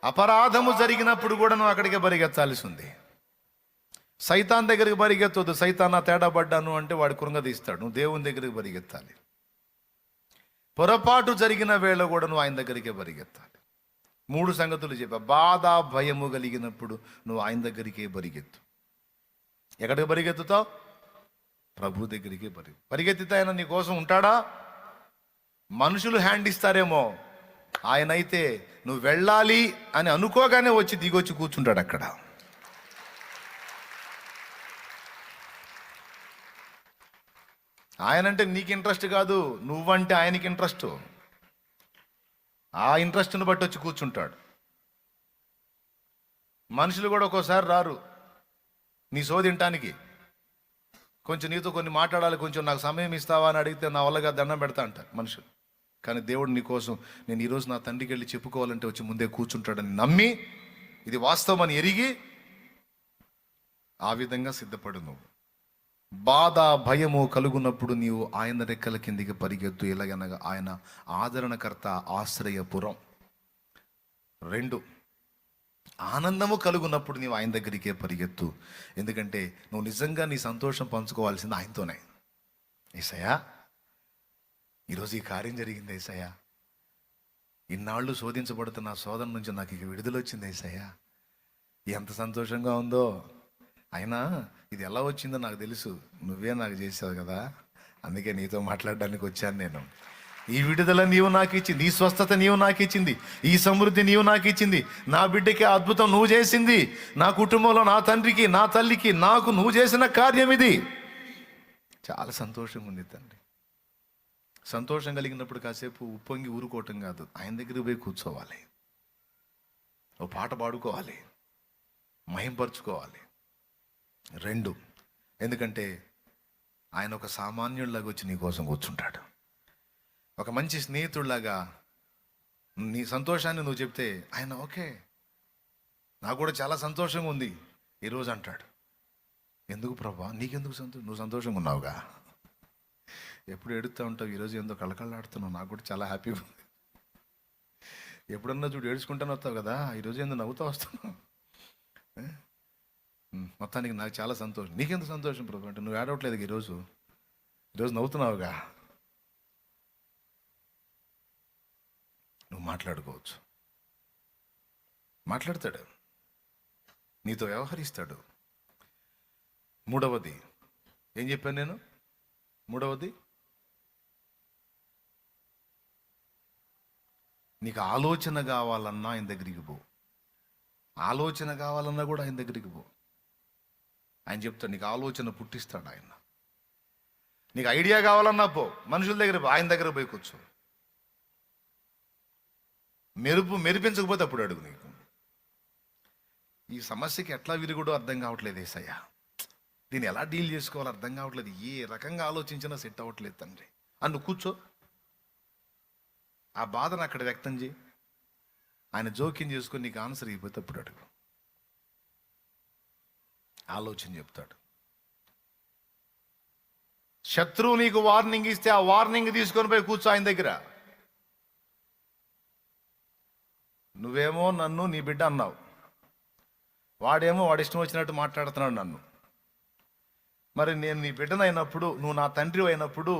అపరాధము జరిగినప్పుడు కూడా నువ్వు అక్కడికే పరిగెత్తాల్సి ఉంది. సైతాన్ దగ్గరికి పరిగెత్తొద్దు. సైతాన్ నా తేడా పడ్డాను అంటే వాడు కృంగదీస్తాడు. నువ్వు దేవుని దగ్గరికి పరిగెత్తాలి. పొరపాటు జరిగిన వేళ కూడా నువ్వు ఆయన దగ్గరికే పరిగెత్తాలి. 3 సంగతులు చెప్పా. బాధ భయము కలిగినప్పుడు నువ్వు ఆయన దగ్గరికే పరిగెత్తు. ఎక్కడికి పరిగెత్తుతావు? ప్రభు దగ్గరికే పరిగెత్తితే ఆయన నీ కోసం ఉంటాడా? మనుషులు హ్యాండ్ ఇస్తారేమో, ఆయన అయితే నువ్వు వెళ్ళాలి అని అనుకోగానే వచ్చి దిగొచ్చి కూర్చుంటాడు అక్కడ. ఆయనంటే నీకు ఇంట్రెస్ట్ కాదు, నువ్వంటే ఆయనకి ఇంట్రెస్ట్. ఆ ఇంట్రెస్ట్ని బట్టి వచ్చి కూర్చుంటాడు. మనుషులు కూడా ఒక్కోసారి రారు నీ సోదింటానికి. కొంచెం నీతో కొన్ని మాట్లాడాలి, కొంచెం నాకు సమయం ఇస్తావా అని అడిగితే నా వల్లగా దండం పెడతా అంటారు మనుషులు. కానీ దేవుడు నీ కోసం, నేను ఈరోజు నా తండ్రికి వెళ్ళి చెప్పుకోవాలంటే వచ్చి ముందే కూర్చుంటాడని నమ్మి, ఇది వాస్తవం అని ఎరిగి ఆ విధంగా సిద్ధపడు. నువ్వు బాధ భయము కలుగున్నప్పుడు నీవు ఆయన రెక్కల కిందికి పరిగెత్తు. ఎలాగనగా ఆయన ఆదరణకర్త, ఆశ్రయపురం. 2, ఆనందము కలుగున్నప్పుడు నీవు ఆయన దగ్గరికే పరిగెత్తు. ఎందుకంటే నువ్వు నిజంగా నీ సంతోషం పంచుకోవాల్సింది ఆయనతోనే. యేసయ్యా, ఈరోజు ఈ కార్యం జరిగింది యేసయ్యా, ఇన్నాళ్ళు శోధించబడుతున్న సోదరు నుంచి నాకు ఇక విడుదల వచ్చింది యేసయ్యా, ఎంత సంతోషంగా ఉందో. అయినా ఇది ఎలా వచ్చిందో నాకు తెలుసు, నువ్వే నాకు చేసావు కదా, అందుకే నీతో మాట్లాడడానికి వచ్చాను నేను. ఈ విడుదల నీవు నాకు ఇచ్చింది, ఈ స్వస్థత నీవు నాకు ఇచ్చింది, ఈ సమృద్ధి నీవు నాకు ఇచ్చింది, నా బిడ్డకి అద్భుతం నువ్వు చేసింది, నా కుటుంబంలో నా తండ్రికి నా తల్లికి నాకు నువ్వు చేసిన కార్యం ఇది. చాలా సంతోషంగా ఉంది తండ్రి. సంతోషం కలిగినప్పుడు కాసేపు ఉప్పొంగి ఊరుకోవటం కాదు, ఆయన దగ్గరికి పోయి కూర్చోవాలి, ఓ పాట పాడుకోవాలి, మహింపరుచుకోవాలి. 2, ఎందుకంటే ఆయన ఒక సామాన్యుడిలాగా వచ్చి నీ కోసం కూర్చుంటాడు. ఒక మంచి స్నేహితుడిలాగా నీ సంతోషాన్ని నువ్వు చెప్తే ఆయన ఓకే, నాకు కూడా చాలా సంతోషంగా ఉంది ఈరోజు అంటాడు. ఎందుకు ప్రభా, నీకెందుకు నువ్వు సంతోషంగా ఉన్నావుగా, ఎప్పుడు ఏడుస్తూ ఉంటావు, ఈరోజు ఏందో కళకళలాడుతున్నావు, నాకు కూడా చాలా హ్యాపీగా ఉంది. ఎప్పుడన్నా చూడు ఏడుచుకుంటాను వస్తావు కదా, ఈరోజు ఏందో నవ్వుతూ వస్తున్నావు, మొత్తానికి నాకు చాలా సంతోషం. నీకెంత సంతోషం ప్రభు అంటే నువ్వు ఏడవట్లేదు, ఈరోజు నవ్వుతున్నావుగా. నువ్వు మాట్లాడుకోవచ్చు, మాట్లాడతాడు, నీతో వ్యవహరిస్తాడు. 3వది ఏం చెప్పాను నేను? 3వది, నీకు ఆలోచన కావాలన్నా ఆయన దగ్గరికి పో. ఆలోచన కావాలన్నా కూడా ఆయన దగ్గరికి పో. ఆయన చెప్తాడు, నీకు ఆలోచన పుట్టిస్తాడు ఆయన. నీకు ఐడియా కావాలన్నా పో, మనుషుల దగ్గర పో, ఆయన దగ్గర పోయి కూర్చో. మెరిపించకపోతే అప్పుడు అడుగు. నీకు ఈ సమస్యకి ఎట్లా విరుగుడో అర్థం కావట్లేదు యేసయ్య, దీన్ని ఎలా డీల్ చేసుకోవాలో అర్థం కావట్లేదు, ఏ రకంగా ఆలోచించినా సెట్ అవ్వట్లేదు తండ్రి అని నువ్వు కూర్చో. ఆ బాధను అక్కడ వ్యక్తం చేయి. ఆయన జోక్యం చేసుకొని నీకు ఆన్సర్ ఇవ్వకపోతే అప్పుడు అడుగు. ఆలోచన చెప్తాడు. శత్రువు నీకు వార్నింగ్ ఇస్తే ఆ వార్నింగ్ తీసుకొని పోయి కూర్చో ఆయన దగ్గర. నువ్వేమో నన్ను నీ బిడ్డ అన్నావు, వాడేమో వాడి ఇష్టం వచ్చినట్టు మాట్లాడుతున్నాడు నన్ను. మరి నేను నీ బిడ్డనైనప్పుడు, నువ్వు నా తండ్రి అయినప్పుడు,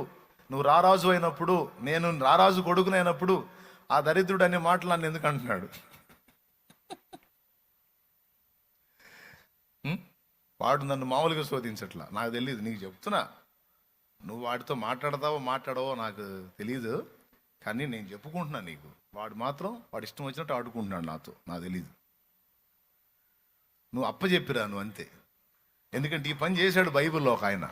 నువ్వు రారాజు అయినప్పుడు, నేను రారాజు కొడుకునైనప్పుడు ఆ దరిద్రుడు అనే మాటలు నన్ను ఎందుకు అంటున్నాడు? వాడు నన్ను మామూలుగా శోధించట్లా, నాకు తెలియదు, నీకు చెప్తున్నా. నువ్వు వాడితో మాట్లాడవో నాకు తెలియదు, కానీ నేను చెప్పుకుంటున్నా నీకు. వాడు మాత్రం వాడు ఇష్టం వచ్చినట్టు ఆడుకుంటున్నాడు నాతో, నాకు తెలీదు. నువ్వు అప్పచెప్పిరా నువ్వు అంతే. ఎందుకంటే ఈ పని చేశాడు బైబిల్లో ఒక ఆయన.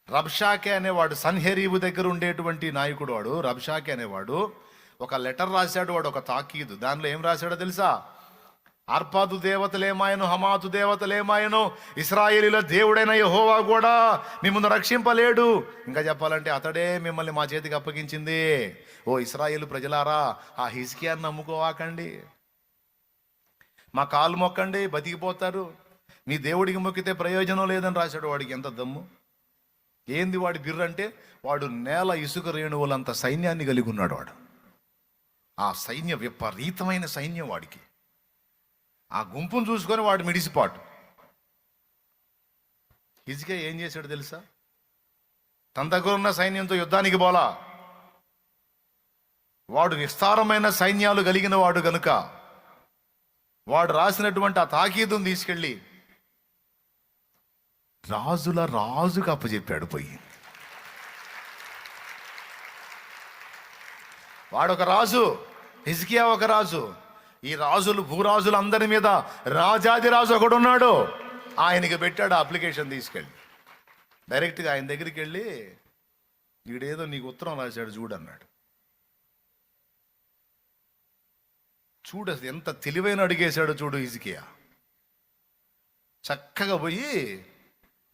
రబ్షాకే అనేవాడు, సన్హెరీబు దగ్గర ఉండేటువంటి నాయకుడు వాడు. రబ్షాకే అనేవాడు ఒక లెటర్ రాశాడు, వాడు ఒక తాకీదు. దానిలో ఏం రాశాడో తెలుసా? అర్పాదు దేవతలేమాయను, హమాతు దేవతలేమాయను, ఇశ్రాయేలీల దేవుడైన యెహోవా కూడా మిమ్మల్ని రక్షింపలేడు. ఇంకా చెప్పాలంటే అతడే మిమ్మల్ని మా చేతికి అప్పగించింది. ఓ ఇశ్రాయేలు ప్రజలారా, ఆ హిజ్కియాని నమ్ముకోవాకండి, మా కాలు మొక్కండి బతికిపోతారు, మీ దేవుడికి మొక్కితే ప్రయోజనం లేదని రాశాడు. వాడికి ఎంత దమ్ము! ఏంది వాడి బిర్రు అంటే, వాడు నేల ఇసుక రేణువులంత సైన్యాన్ని కలిగి ఉన్నాడు వాడు. ఆ సైన్యం విపరీతమైన సైన్యం వాడికి. ఆ గుంపును చూసుకొని వాడు మిడిసిపాటు. హిజ్కియా ఏం చేశాడు తెలుసా? తన దగ్గర ఉన్న సైన్యంతో యుద్ధానికి పోలా. వాడు విస్తారమైన సైన్యాలు కలిగిన వాడు గనుక వాడు రాసినటువంటి ఆ తాకీదును తీసుకెళ్ళి రాజుకు అప్పచెప్పాడు పోయి. వాడొక రాజు, హిజ్కియా ఒక రాజు. ఈ రాజులు, భూరాజులు అందరి మీద రాజాది రాజు ఒకడున్నాడు. ఆయనకి పెట్టాడు అప్లికేషన్ తీసుకెళ్ళి. డైరెక్ట్గా ఆయన దగ్గరికి వెళ్ళి, వీడేదో నీకు ఉత్తరం రాశాడు చూడన్నాడు. చూడు అసలు ఎంత తెలివైన అడిగేశాడు చూడు హిజ్కియా. చక్కగా పోయి,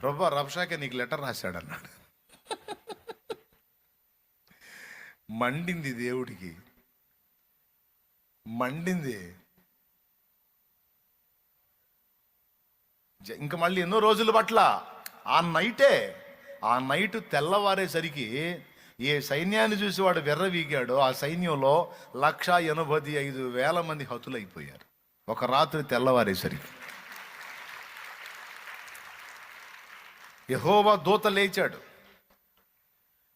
ప్రభా రబ్షాకే నీకు లెటర్ రాశాడన్నాడు. మండింది దేవుడికి, మండింది. ఇంకా మళ్ళీ ఎన్నో రోజుల పట్ల ఆ నైట్ తెల్లవారేసరికి ఏ సైన్యాన్ని చూసి వాడు వెర్రవీగాడో ఆ సైన్యంలో 185,000 మంది హతులైపోయారు ఒక రాత్రి తెల్లవారేసరికి. యెహోవా దూత లేచాడు.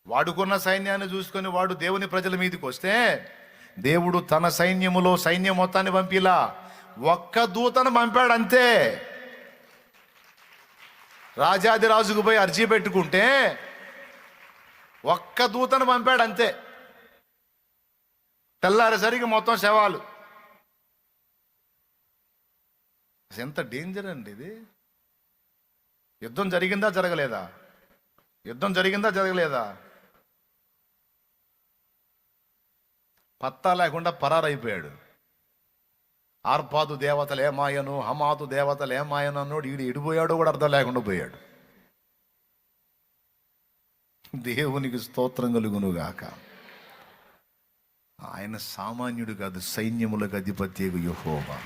వాడుకున్న సైన్యాన్ని చూసుకొని వాడు దేవుని ప్రజల మీదకి వస్తే, దేవుడు తన సైన్యములో సైన్యం మొత్తాన్ని పంపిలా, ఒక్క దూతను పంపాడు అంతే. రాజాది రాజుకు పోయి అర్జీ పెట్టుకుంటే ఒక్క దూతను పంపాడు అంతే. తెల్లారేసరికి మొత్తం శవాలు. ఎంత డేంజర్ అండి ఇది. యుద్ధం జరిగిందా జరగలేదా? యుద్ధం జరిగిందా జరగలేదా? పత్తా లేకుండా పరారైపోయాడు. ఆర్పాదు దేవతలు ఏమాయను, హమాతు దేవతలు ఏమాయను అన్నోడు ఈడు ఎడిపోయాడో కూడా అర్థం లేకుండా పోయాడు. దేవునికి స్తోత్రం కలుగునుగాక. ఆయన సామాన్యుడు కాదు, సైన్యములకు అధిపత్యగు యెహోవా.